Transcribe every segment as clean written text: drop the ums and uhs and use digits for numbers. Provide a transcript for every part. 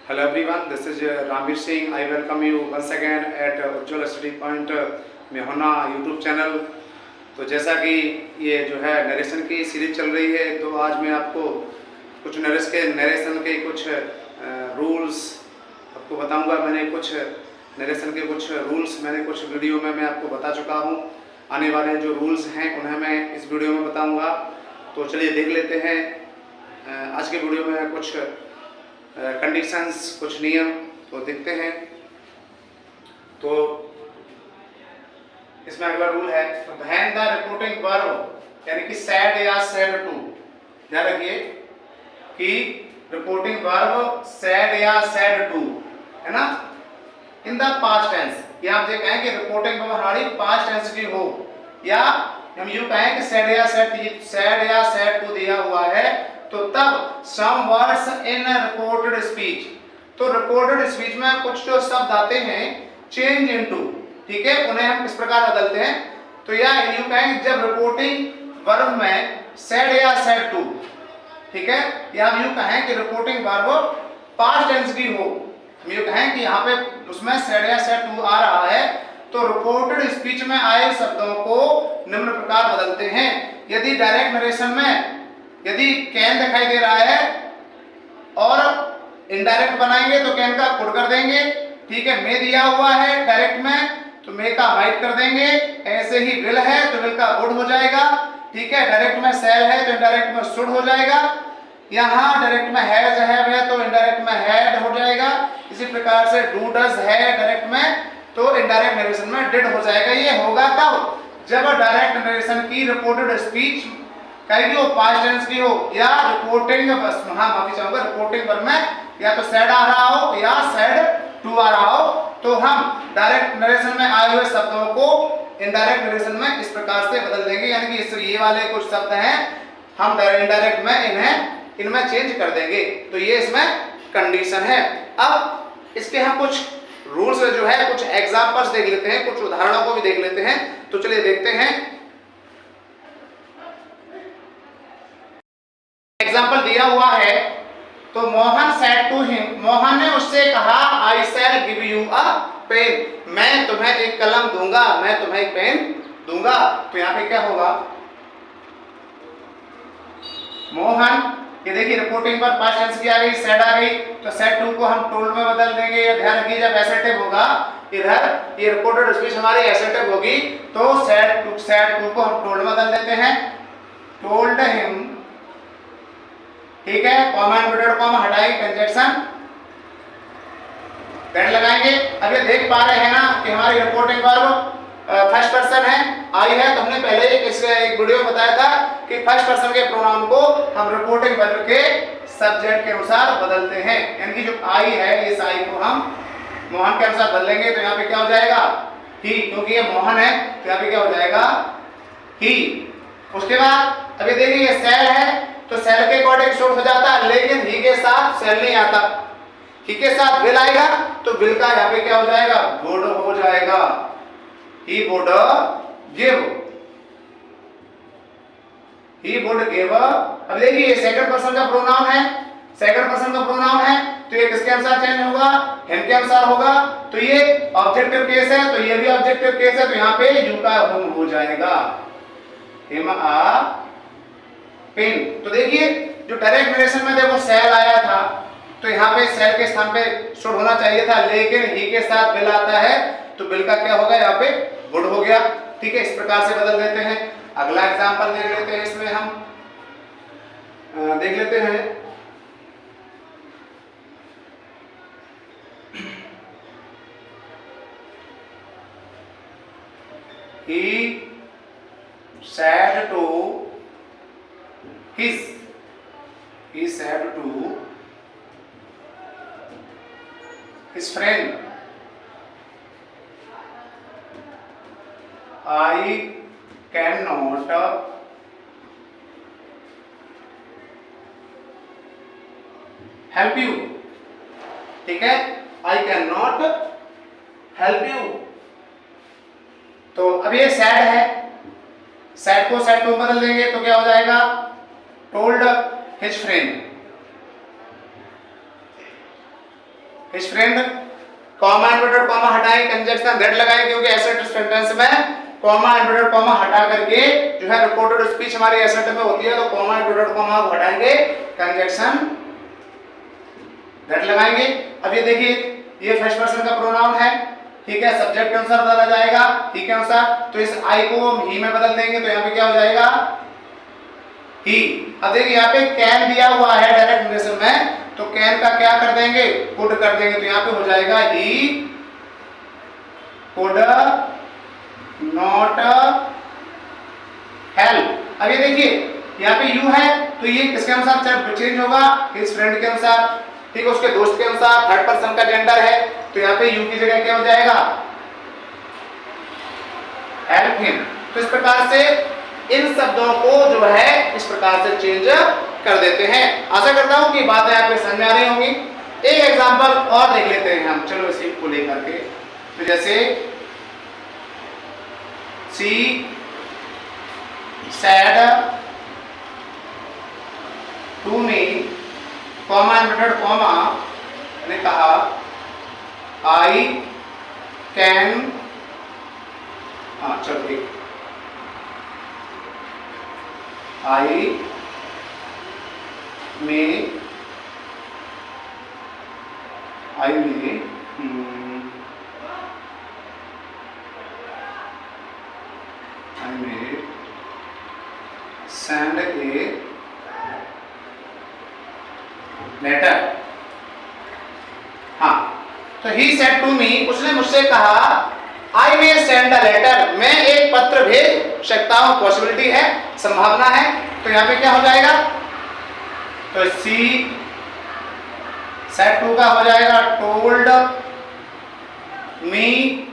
Hello everyone, this is Ranveer Singh. I welcome you once again at Ujjwal Study Point मेहना YouTube channel. तो जैसा कि ये जो है नरेशन की सीरीज चल रही है, तो आज मैं आपको कुछ नरेशन के कुछ रूल्स आपको बताऊंगा। मैंने कुछ नरेशन के कुछ रूल्स कुछ वीडियो में मैं आपको बता चुका हूं। आने वाले जो रूल्स हैं उन्हें मैं इस वीडियो में बताऊंगा। तो चलिए देख लेते हैं। आज के वीडियो में कुछ कंडीशंस, कुछ नियम तो देखते हैं। तो इसमें अगला रूल है, व्हेन द रिपोर्टिंग वर्ब यानी कि सैड या सैड टू, ध्यान रखिए कि रिपोर्टिंग वर्ब सैड या सैड टू है ना, इन द पास्ट टेंस, या आप ये कहें कि रिपोर्टिंग वर्ब हमारी पास्ट टेंस की हो, या हम यूं कहें कि सैड या सैड टू दिया हुआ है, तो तब some words in reported speech, तो रिपोर्टेड स्पीच में कुछ जो शब्द आते हैं चेंज इनटू, ठीक है, उन्हें हम इस प्रकार बदलते हैं। तो या यूं कहें जब रिपोर्टिंग वर्ब में सैड या सैड टू, ठीक है, या हम यूं कहें कि रिपोर्टिंग वर्ब पास्ट टेंस की हो, हम यूं कहें कि यहाँ पे उसमें सैड या सैड टू आ रहा है, तो रिपोर्टेड स्पीच में आए शब्दों को निम्न प्रकार बदलते हैं। यदि डायरेक्ट नरेशन में यदि कैन दिखाई दे रहा है और इनडायरेक्ट बनाएंगे तो कैन का कुड कर देंगे, ठीक है। मे दिया हुआ है डायरेक्ट में तो मे का वाइट कर देंगे, ऐसे ही विल है तो विल का वुड हो जाएगा, ठीक है। डायरेक्ट में सेल है तो इनडायरेक्ट में शुड हो जाएगा। यहाँ डायरेक्ट में हैज है तो इनडायरेक्ट में हैड हो जाएगा। इसी प्रकार से डू डज है डायरेक्ट में तो इनडायरेक्ट नरेशन में डिड हो जाएगा। ये होगा कब? जब डायरेक्ट नरेशन की रिपोर्टेड स्पीच कहेगी वो पास्ट टेंस की हो, या रिपोर्टिंग माफी चाहूंगा रिपोर्टिंग वर्ब में या तो सैड आ रहा हो या सैड टू आ रहा हो, तो हम डायरेक्ट नरेशन में आए हुए शब्दों को इनडायरेक्ट नरेशन में इस प्रकार से बदल देंगे, यानी कि ये वाले कुछ शब्द हैं हम इनडायरेक्ट में इनमें चेंज कर देंगे। तो ये इसमें कंडीशन है। अब इसके हम कुछ रूल्स जो है, कुछ एग्जांपल्स देख लेते हैं, कुछ उदाहरणों को भी देख लेते हैं। तो चलिए देखते हैं। एग्जाम्पल दिया हुआ है, तो Mohan said to him, Mohan ने उससे कहा I shall give you a pen, मैं तुम्हें एक कलम दूंगा, मैं तुम्हें एक पेन दूंगा। तो यहाँ पे क्या होगा? मोहन, ये देखिए रिपोर्टिंग पर पास्ट टेंस की आ गई, सेड आ गई, तो सेड टू को हम टोल्ड में बदल देंगे। ध्यान रखिए जब एसेटिव होगा इधर ये रिपोर्टेड स्पीच हमारी एसेटिव होगी, तो सेड टू को हम टोल्ड में बदल देते हैं। टोल्ड हिम, ठीक है, कॉमा इन्वर्टेड कॉमा हटाई, कंजक्शन दैट लगाएंगे। अब ये देख पा रहे हैं ना कि हमारी रिपोर्टिंग वर्ब फर्स्ट पर्सन है, आई है। तो हमने पहले एक वीडियो में बताया था कि फर्स्ट पर्सन के प्रोनाउन को हम रिपोर्टिंग वर्ब के सब्जेक्ट के अनुसार बदलते हैं, यानी कि जो आई है इस आई को हम मोहन के अनुसार बदलेंगे। तो यहाँ पे क्या हो जाएगा? ही, क्योंकि ये मोहन है तो यहाँ पे क्या हो जाएगा? ही। उसके बाद अभी देखिए ये सेल है तो सेल के अकॉर्डिंग शुड हो जाता, लेकिन ही के साथ सेल नहीं आता, ही के साथ विल आएगा तो विल का यहाँ पे क्या हो जाएगा? वुड हो जाएगा। He would give, he would give. अब देखिए ये सेकंड पर्सन का प्रोनाउन है, सेकंड पर्सन का प्रोनाउन है तो ये किसके अनुसार चेंज होगा? हिम के अनुसार होगा। तो ये ऑब्जेक्टिव केस है तो ये भी ऑब्जेक्टिव केस है, तो यहाँ पे यू का हुम हो जाएगा, हिम आ पेन। तो देखिए जो डायरेक्ट नरेशन में देखो सेल आया था तो यहाँ पे सेल के स्थान पे शुड होना चाहिए था, लेकिन ही के साथ बिल आता है तो बिल का क्या होगा? यहाँ पे वुड हो गया, ठीक है। इस प्रकार से बदल देते हैं। अगला एग्जांपल देख लेते हैं। इसमें हम देख लेते हैं he said to his friend I cannot help you, ठीक है, I cannot help you। तो अब ये सैड है, सैड को सैड टू बदल देंगे तो क्या हो जाएगा? Told his friend, his friend, comma inverted comma हटाएंगे, कंजंक्शन दैट लगाएंगे क्योंकि असर्टिव सेंटेंस में कॉमा इन्वर्टेड कॉमा हटा करके जो है रिपोर्टेड स्पीच हमारी असर्टिव में होती है, तो कॉमा इन्वर्टेड कॉमा को हटाएंगे, कंजंक्शन दैट लगाएंगे। अब ये देखिए ये फर्स्ट पर्सन का प्रोनाउन है, ठीक है, सब्जेक्ट के अनुसार बदला जाएगा, ठीक है अनुसार, तो इस आई को हम ही में बदल देंगे, तो यहाँ पे क्या हो जाएगा ही। अब देखिए यहाँ पे कैन दिया हुआ है डायरेक्ट नरेशन में, तो कैन का क्या कर देंगे, कुड कर देंगे, तो यहाँ पे हो जाएगा ही कुड नॉट हेल्प। अब ये देखिए यहाँ पे यू है, तो ये किसके अनुसार चेंज होगा, हिज फ्रेंड के अनुसार, ठीक है, उसके दोस्त के अनुसार, थर्ड पर्सन का जेंडर है, तो यहाँ पे यू की जगह क्या हो जाएगा हेल्प हिम। तो इस प्रकार से इन शब्दों को जो है इस प्रकार से चेंज कर देते हैं। आशा करता हूं कि बातें आपको समझ आ रही होंगी। एक एग्जांपल और देख लेते हैं हम, चलो इसी को लेकर के, तो जैसे she said to me, comma inverted comma ने कहा आई कैन, हाँ चलो ठीक, आई में send a letter। हाँ, तो he said to me, उसने मुझसे कहा I may send a letter, मैं एक पत्र भेज सकता हूं, पॉसिबिलिटी है, संभावना है, तो यहाँ पे क्या हो जाएगा, तो सी सेट टू का हो जाएगा told me,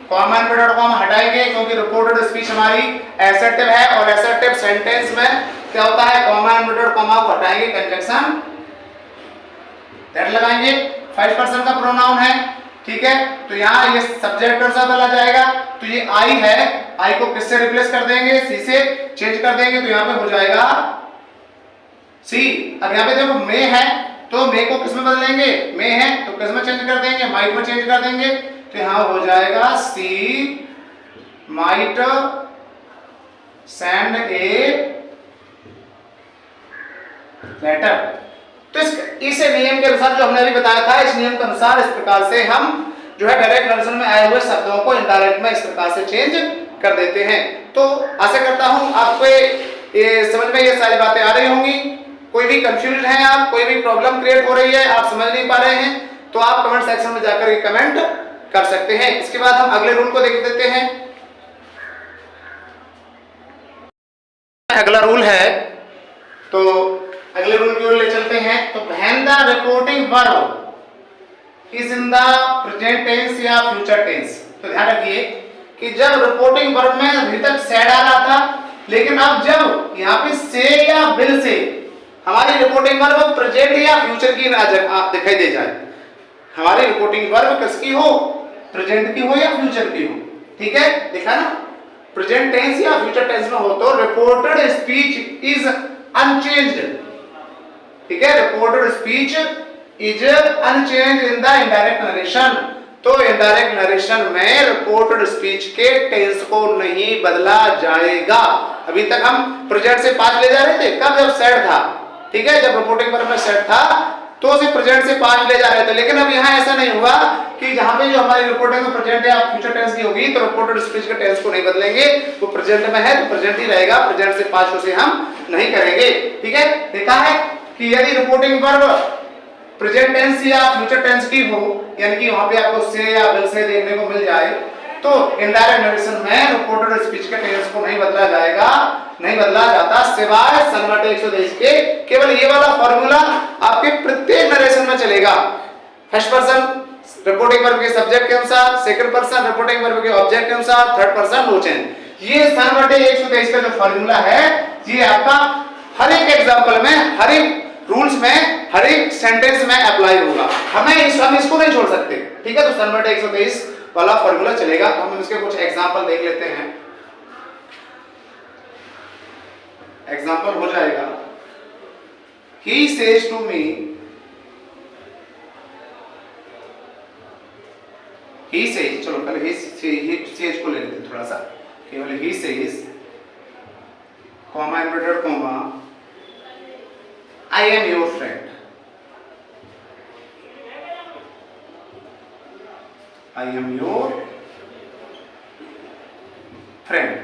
comma inverted comma हटाएंगे क्योंकि रिपोर्टेड स्पीच हमारी एसर्टिव है, और एसर्टिव सेंटेंस में क्या होता है, कॉमा इन्वर्टेड कॉमा को हटाएंगे, कंजंक्शन दैट लगाएंगे, फर्स्ट पर्सन का प्रोनाउन है, ठीक है, तो यहाँ ये सब्जेक्ट और बदला जाएगा, तो ये आई है, आई को किससे रिप्लेस कर देंगे, सी से चेंज कर देंगे, तो यहाँ पे हो जाएगा सी। अब यहाँ पे देखो मे है, तो मे को किस में बदलेंगे, मे है तो किस में चेंज कर देंगे, माइट में चेंज कर देंगे, तो यहाँ हो जाएगा सी माइट सेंड ए लेटर। तो इस नियम के अनुसार जो हमने अभी बताया था, इस नियम के अनुसार इस प्रकार से हम जो है डायरेक्ट नरेशन में आए हुए शब्दों को इनडायरेक्ट में इस प्रकार से चेंज कर देते हैं। तो आशा करता हूं आपको ये समझ में ये सारी बातें आ रही होंगी। कोई भी कंफ्यूजन है, आप कोई भी प्रॉब्लम क्रिएट हो रही है, आप समझ नहीं पा रहे हैं, तो आप कमेंट सेक्शन में जाकर के कमेंट कर सकते हैं। इसके बाद हम अगले रूल को देख देते हैं। अगला रूल है, तो अगले रूल की ओर ले चलते हैं। तो when the reporting verb is in the present tense या फ्यूचर टेंस, तो ध्यान रखिए कि जब रिपोर्टिंग वर्ब में अभी तक सेड आ रहा था, लेकिन अब जब यहाँ पे से या विल से हमारी रिपोर्टिंग वर्ब प्रेजेंट या फ्यूचर की दिखाई दे जाए, हमारी रिपोर्टिंग वर्ब किसकी हो, प्रेजेंट की हो या फ्यूचर की हो, ठीक है, देखा ना, प्रेजेंट टेंस या फ्यूचर टेंस में हो तो रिपोर्टेड स्पीच इज अनचेंज्ड, ठीक है, reported speech is unchanged in the indirect narration. तो इनडायरेक्ट नरेशन में रिपोर्टेड स्पीच के टेंस को नहीं बदला जाएगा। अभी तक हम प्रेजेंट से पास्ट ले जा रहे थे, कब, जब सेड था, ठीक है, जब रिपोर्टिंग वर्ब में सेड था तो उसे प्रेजेंट से पास्ट ले जा रहे थे, लेकिन अब यहाँ ऐसा नहीं हुआ कि जहां पे जो हमारी रिपोर्टिंग में प्रेजेंट या फ्यूचर टेंस की होगी तो रिपोर्टेड स्पीच के टेंस को नहीं बदलेंगे, वो प्रेजेंट में है तो प्रेजेंट ही रहेगा, प्रेजेंट से पास्ट उसे हम नहीं करेंगे, ठीक है। देखा है कि यदि रिपोर्टिंग वर्ब प्रेजेंट टेंस या फ्यूचर टेंस की हो, यानी कि वहां पे आपको से या विल से देखने को मिल जाए, तो इनडायरेक्ट नरेशन में रिपोर्टेड स्पीच के टेंस को नहीं बदला जाएगा, नहीं बदला जाता, सिवाय सनवर्ट 123 के। केवल ये वाला फॉर्मूला आपके प्रत्येक नरेशन में चलेगा। फर्स्ट पर्सन रिपोर्टिंग वर्ब के सब्जेक्ट के अनुसार, सेकंड पर्सन रिपोर्टिंग वर्ब के ऑब्जेक्ट के अनुसार, थर्ड पर्सन नो चेंज। ये सनवर्ट 123 का जो फॉर्मूला है, ये आपका हर एक एग्जांपल में, हर एक रूल्स में, हर एक सेंटेंस में अप्लाई होगा। हम इसको नहीं छोड़ सकते, ठीक है। तो सनवर्ट 123 वाला फॉर्मूला चलेगा। तो हम इसके कुछ एग्जांपल देख लेते हैं। एग्जांपल हो जाएगा, he says to me, he says, चलो पहले ही सेज को ले लेते थोड़ा सा, केवल he says comma inverted comma I am your friend, I am your friend.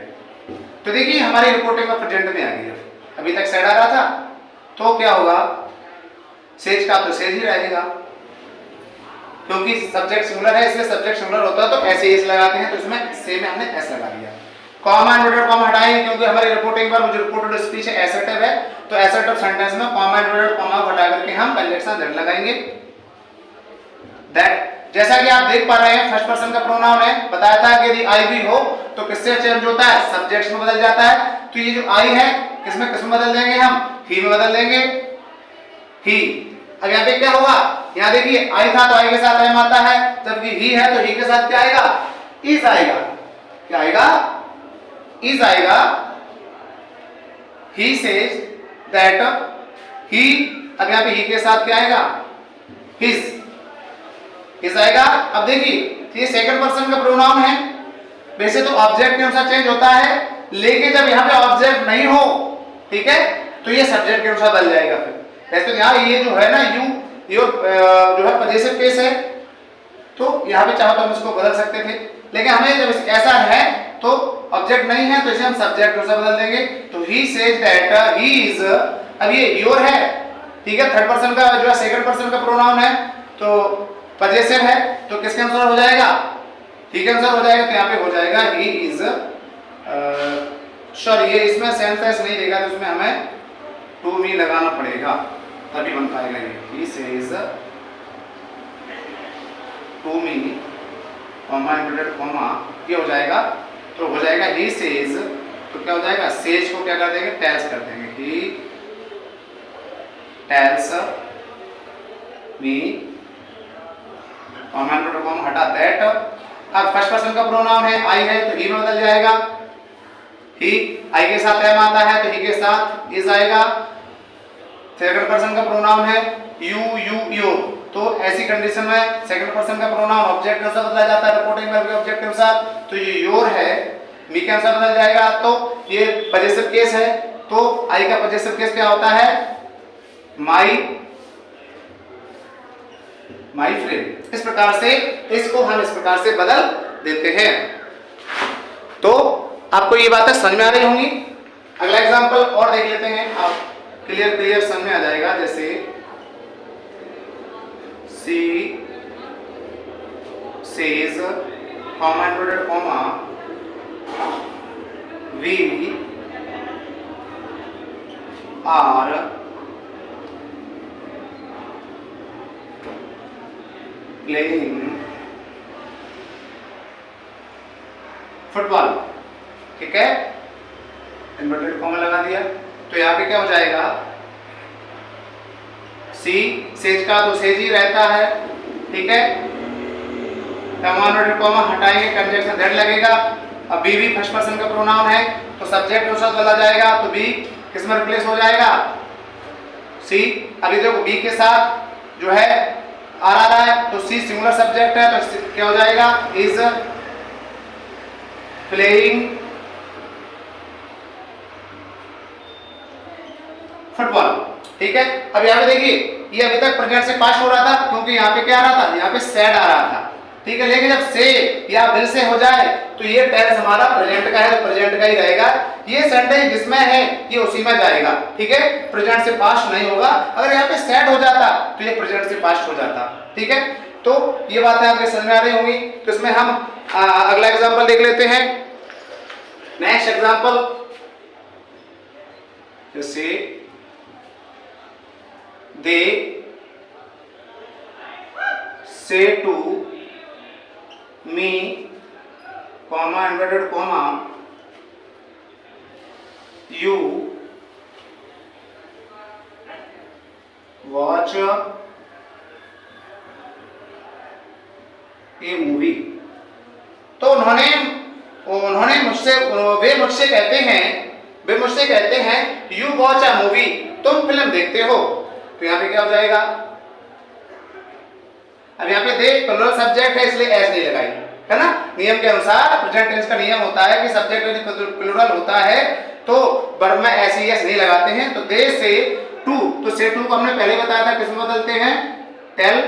तो देखिए हमारी रिपोर्टिंग में प्रेजेंट में आ गई है, अभी तक सेड आ रहा था तो क्या होगा, सेज का तो सेज ही रहेगा, क्योंकि सब्जेक्ट सिंगुलर है इसलिए सब्जेक्ट सिंगुलर होता है तो ऐसे एस लगाते हैं, तो इसमें से में हमने एस लगा दिया। कॉमा इन्वर्टेड कॉमा हटाएंगे क्योंकि हमारी रिपोर्टिंग पर जो रिपोर्टेड स्पीच है एसर्टिव है, तो एसर्टिव सेंटेंस में कॉमा इन्वर्टेड कॉमा हटा करके हम कंजंक्शन दैट लगाएंगे। दैट जैसा कि आप देख पा रहे हैं फर्स्ट पर्सन का प्रोनाउन है, बताया था कि यदि आई भी हो तो किससे चेंज होता है, सब्जेक्ट्स में बदल जाता है। तो ये जो आई है किसमें किसमें बदल देंगे हम, ही में बदल देंगे, ही। अब यहाँ पे क्या होगा, यहाँ देखिए आई था तो आई के साथ एम आता है, जबकि ही है तो ही के साथ क्या आएगा, इज आएगा। क्या आएगा, इज आएगा। ही सेज दैट ही, अब यहाँ पे ही के साथ क्या आएगा, हिज, हिज आएगा। अब देखिए ये सेकंड पर्सन का प्रोनाउन है, वैसे तो ऑब्जेक्ट के अनुसार चेंज होता है, लेकिन जब यहाँ पे ऑब्जेक्ट नहीं हो, ठीक है, तो ये सब्जेक्ट के अनुसार बदल जाएगा। फिर वैसे तो यहाँ ये जो है ना यू, योर जो है पजेसिव केस है, तो यहाँ पे चाहो तो हम इसको बदल सकते थे, लेकिन हमें जब ऐसा है तो ऑब्जेक्ट नहीं है तो इसे हम सब्जेक्ट के अनुसार बदल देंगे। तो he says that he is, अब ये योर है, ठीक है, थर्ड पर्सन का जो है सेकंड पर्सन का प्रोनाउन है तो पजेसिव है, तो किसके अनुसार हो जाएगा, ही के अनुसार हो जाएगा। तो यहाँ पे हो जाएगा ही इज, सॉरी ये इसमें सेंटेंस नहीं देगा तो इसमें हमें टू मी लगाना पड़ेगा तभी बन पाएगा ये। He says to me comma inverted comma ये हो जाएगा, तो हो जाएगा ही सेज, तो क्या हो जाएगा, सेज को क्या कर देंगे, टेल्स कर देंगे, he tells me comma inverted comma हटा दैट। अब फर्स्ट पर्सन का प्रोनाउन है आई है तो ही में बदल जाएगा, ही आई के साथ एम आता है तो ही के साथ इज आएगा। सेकंड पर्सन का प्रोनाउन है यू यू योर, तो ऐसी कंडीशन में सेकंड पर्सन का प्रोनाउन ऑब्जेक्ट के अनुसार बदला जाता है, रिपोर्टिंग वर्ब के ऑब्जेक्ट के अनुसार, तो ये योर है मी के अनुसार बदल जाएगा। तो ये पजेसिव केस है, तो आई का पजेसिव केस क्या होता है, माई, माई फ्रेंड। इस प्रकार से इसको हम इस प्रकार से बदल देते हैं। तो आपको ये बातें समझ में आ रही होंगी। अगला एग्जांपल और देख लेते हैं, आप क्लियर समझ में आ जाएगा। जैसे she says comma inverted comma we are playing football, ठीक है, इन्वर्टेड कॉमा लगा दिया। तो यहाँ पे क्या हो जाएगा, सी सेज का तो सेज ही रहता है, ठीक है, इन्वर्टेड कॉमा हटाएंगे कंजंक्शन दैट लगेगा। अब बी भी फर्स्ट पर्सन का प्रोनाउन है तो सब्जेक्ट के साथ बदला जाएगा, तो बी किस में रिप्लेस हो जाएगा, सी। अभी देखो बी के साथ जो है आ रहा है तो सी सिंगुलर सब्जेक्ट है तो क्या हो जाएगा, इज प्लेइंग फुटबॉल, ठीक है। अब यहाँ पे देखिए ये अभी तक प्रेजेंट से पास्ट हो रहा था क्योंकि यहाँ पे क्या आ रहा था, यहाँ पे सेड आ रहा था, ठीक है, लेकिन जब से या विल से हो जाए तो ये टेंस हमारा प्रेजेंट का है तो प्रेजेंट का ही रहेगा। ये सेंटेंस जिसमें है ये उसी में जाएगा, ठीक है, प्रेजेंट से पास्ट नहीं होगा। अगर यहाँ पे सेड हो जाता तो ये प्रेजेंट से पास्ट हो जाता, ठीक है। तो ये बातें आपके समझ में आ रही होंगी। तो इसमें हम अगला एग्जांपल देख लेते हैं। नेक्स्ट एग्जांपल, जैसे they say to me comma inverted comma you watch a movie. तो उन्होंने मुझसे वे मुझसे कहते हैं यू वॉच अ मूवी, तुम फिल्म देखते हो। तो यहाँ पे क्या हो जाएगा, अब यहाँ पे देख प्लुरल सब्जेक्ट है इसलिए एस नहीं लगाई, है ना। नियम के अनुसार प्रेजेंट टेंस का नियम होता है कि सब्जेक्ट यदि प्लुरल होता है तो वर्ब में एस ई एस नहीं लगाते हैं। तो दे से टू, तो से टू को हमने पहले बताया था किसमें बदलते हैं, टेल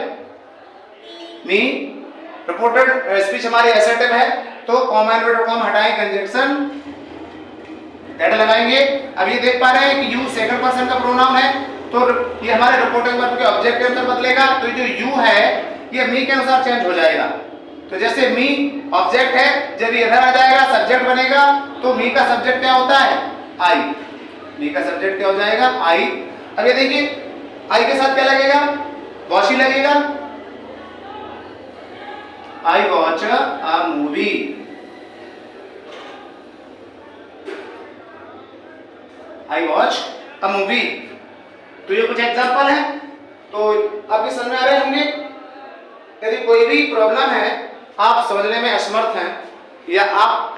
मी। रिपोर्टेड स्पीच हमारी असर्टिव है तो कॉमा इन्वर्टेड कॉमा हटाएं, कंजंक्शन दैट लगाएंगे। अब ये देख पा रहे हैं कि यू सेकंड पर्सन का प्रोनाउन है तो ये हमारे रिपोर्टिंग वर्ब के ऑब्जेक्ट के अनुसार बदलेगा। तो जो यू है ये मी के अनुसार चेंज हो जाएगा। तो जैसे मी ऑब्जेक्ट है, जब ये इधर आ जाएगा सब्जेक्ट बनेगा तो मी का सब्जेक्ट क्या होता है, आई। मी का सब्जेक्ट क्या हो जाएगा, आई। अब ये देखिए आई के साथ क्या लगेगा, वॉच ही लगेगा। I watch a movie. I watch a movie. तो ये कुछ एग्जांपल है, तो आपके समझ में आ रहे होंगे। यदि कोई भी प्रॉब्लम है, आप समझने में असमर्थ हैं या आप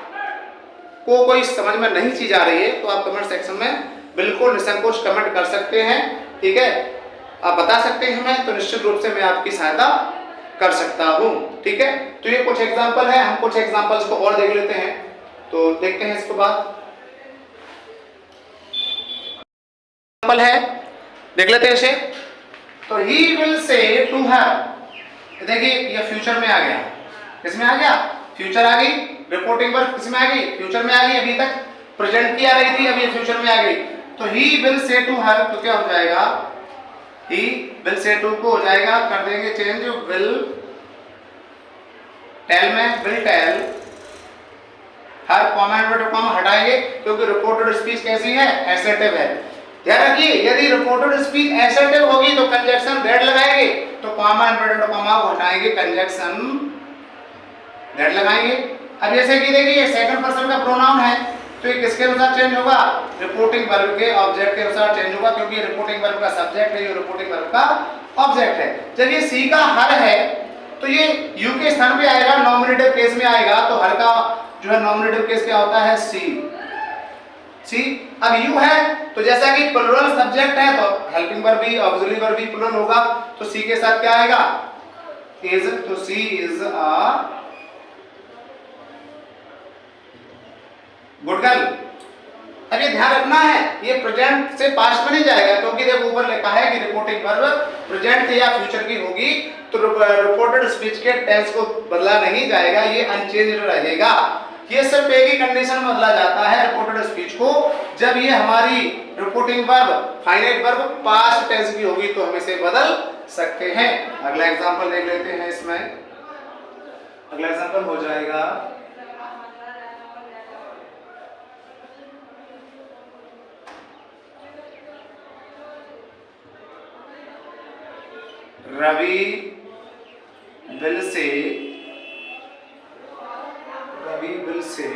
को कोई समझ में नहीं चीज आ रही है तो आप कमेंट सेक्शन में बिल्कुल निसंकोच कमेंट कर सकते हैं, ठीक है। आप बता सकते हैं हमें, तो निश्चित रूप से मैं आपकी सहायता कर सकता हूं, ठीक है। तो ये कुछ एग्जांपल है, हम कुछ एग्जांपल्स को और देख लेते हैं। तो देखते हैं इसके बाद एग्जांपल है, देख लेते हैं इसे। तो he will say to her, देखिए ये फ्यूचर में आ गया, किसमें आ गया, फ्यूचर आ गई। रिपोर्टिंग वर्ब किसमें आ गई, फ्यूचर में आ गई। अभी तक प्रेजेंट की आ रही थी, अभी फ्यूचर में आ गई। तो he will say to her, तो क्या हो जाएगा, ही विल से टू को हो जाएगा, कर देंगे change, will tell me will tell, her comma inverted comma हटाएंगे क्योंकि रिपोर्टेड स्पीच कैसी है, असर्टिव है। ध्यान रखिए यदि रिपोर्टेड स्पीच असर्टिव होगी तो कंजंक्शन दैट लगाएंगे, तो कॉमा इन्वर्टेड कॉमा को हटाएंगे, कंजंक्शन दैट लगाएंगे। अब जैसे कि देखिए ये सेकंड पर्सन का प्रोनाउन है तो ये किसके अनुसार चेंज होगा, रिपोर्टिंग वर्ब के ऑब्जेक्ट के अनुसार चेंज होगा, क्योंकि ये रिपोर्टिंग वर्ब का सब्जेक्ट है, ये रिपोर्टिंग वर्ब का ऑब्जेक्ट है। जब ये सी का हर है तो ये यू के स्थान पे आएगा, नॉमिनेटिव केस में आएगा। तो हर का जो है नॉमिनेटिव केस क्या होता है, सी। सी अब यू है तो जैसा कि प्लुरल सब्जेक्ट है तो हेल्पिंग वर्ब भी, ऑक्सिलरी वर्ब भी प्लुरल होगा। तो सी के साथ क्या आएगा, इज। तो सी इज अ गुड गर्ल। अब ये ध्यान रखना है ये प्रेजेंट से पास्ट में नहीं जाएगा, क्योंकि देखो ऊपर लिखा है कि रिपोर्टिंग वर्ब प्रेजेंट या फ्यूचर की होगी तो रिपोर्टेड स्पीच के टेंस को बदला नहीं जाएगा, ये अनचेंज्ड रहेगा। ये सिर्फ एक ही कंडीशन में बदला जाता है रिपोर्टेड स्पीच को, जब ये हमारी reporting verb finite verb past tense की होगी तो हम इसे बदल सकते हैं। अगला एग्जांपल देख लेते हैं। इसमें अगला एग्जांपल हो जाएगा, Ravi will say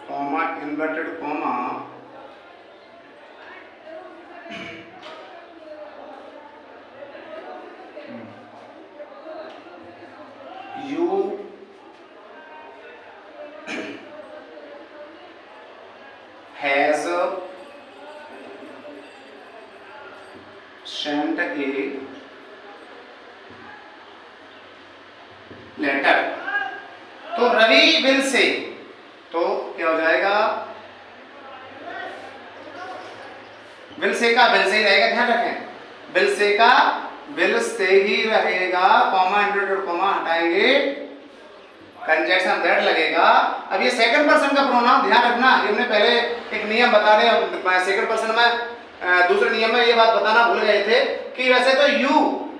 comma inverted comma you has sent a letter. तो रवि विल से, तो क्या हो जाएगा, विल से का विल से ही रहेगा, ध्यान रखें विल से का विल से ही रहेगा, कॉमा इन्वर्टेड कॉमा हटाएंगे, कंजंक्शन दैट लगेगा। अब ये सेकंड पर्सन का प्रोनाउन ध्यान रखना, हमने पहले एक नियम बता रहे सेकंड पर्सन में, दूसरे नियम में ये बात बताना भूल गए थे कि वैसे तो यू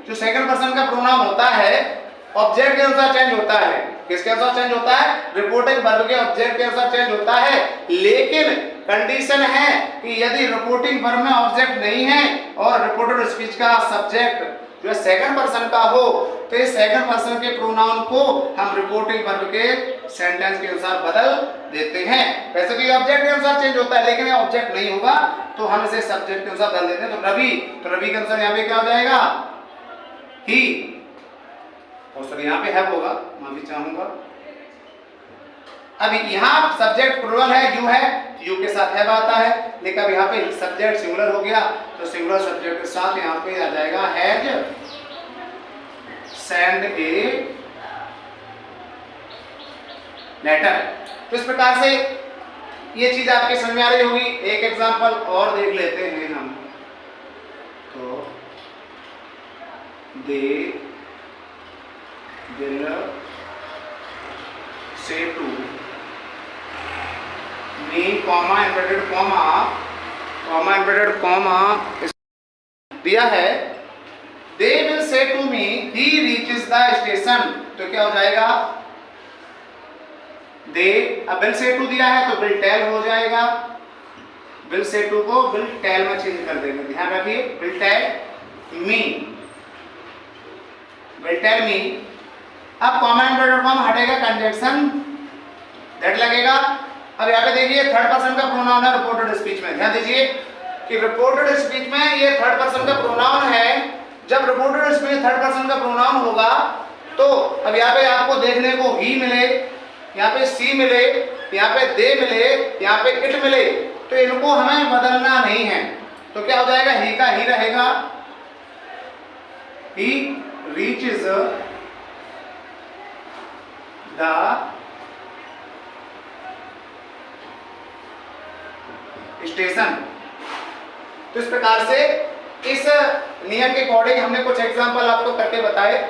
जो सेकंड पर्सन का प्रोनाउन होता है ऑब्जेक्ट के अनुसार चेंज होता है। किसके अनुसार चेंज होता है, रिपोर्टिंग वर्ब के ऑब्जेक्ट के अनुसार चेंज होता है। लेकिन कंडीशन है कि यदि रिपोर्टिंग वर्ब में ऑब्जेक्ट नहीं है और रिपोर्टेड स्पीच का सब्जेक्ट जो है सेकंड पर्सन का हो तो इस सेकंड पर्सन के प्रोनाउन को हम रिपोर्टिंग वर्ब के सेंटेंस के अनुसार बदल देते हैं। वैसे तो ये ऑब्जेक्ट के अनुसार चेंज होता है, लेकिन ये ऑब्जेक्ट नहीं होगा तो हम इसे सब्जेक्ट के अनुसार बदल देते हैं। तो रवि के अनुसार यहाँ पे क्या हो जाएगा, ही। और सर यहाँ पे है होगा, माफी चाहूंगा। अब यहाँ सब्जेक्ट प्लुरल है, यू है, यू के साथ है आता है, लेकिन अब यहाँ पे सब्जेक्ट सिंगुलर हो गया तो सिंगुलर सब्जेक्ट के साथ यहाँ पे आ जाएगा हैज सेंड ए लेटर। तो इस प्रकार से ये चीज आपके समझ में आ रही होगी। एक एग्जांपल और देख लेते हैं हम। तो they will say to me comma inverted comma दिया है, they will say to me he reaches the station. तो क्या हो जाएगा, दे, अब विल से टू दिया है तो विल टेल हो जाएगा। विल से टू को विल टेल में चेंज कर देंगे, ध्यान रखिए। Will tell me, will tell me. अब कॉमा इन्वर्टेड कॉमा हटेगा, कंजक्शन दैट लगेगा। अब यहाँ पे देखिए थर्ड पर्सन का प्रोनाउन है रिपोर्टेड स्पीच में। ध्यान दीजिए कि रिपोर्टेड स्पीच में ये थर्ड पर्सन का प्रोनाउन है। जब रिपोर्टेड स्पीच में थर्ड पर्सन का प्रोनाउन होगा तो अब यहाँ पे आपको देखने को ही मिले, यहाँ पे सी मिले, यहाँ पे दे मिले, यहाँ पे इट मिले, तो इनको हमें बदलना नहीं है। तो क्या हो जाएगा, ही का ही रहेगा। ही रीचेस द स्टेशन। तो इस प्रकार से इस नियम के अकॉर्डिंग हमने कुछ एग्जांपल आपको करके बताए।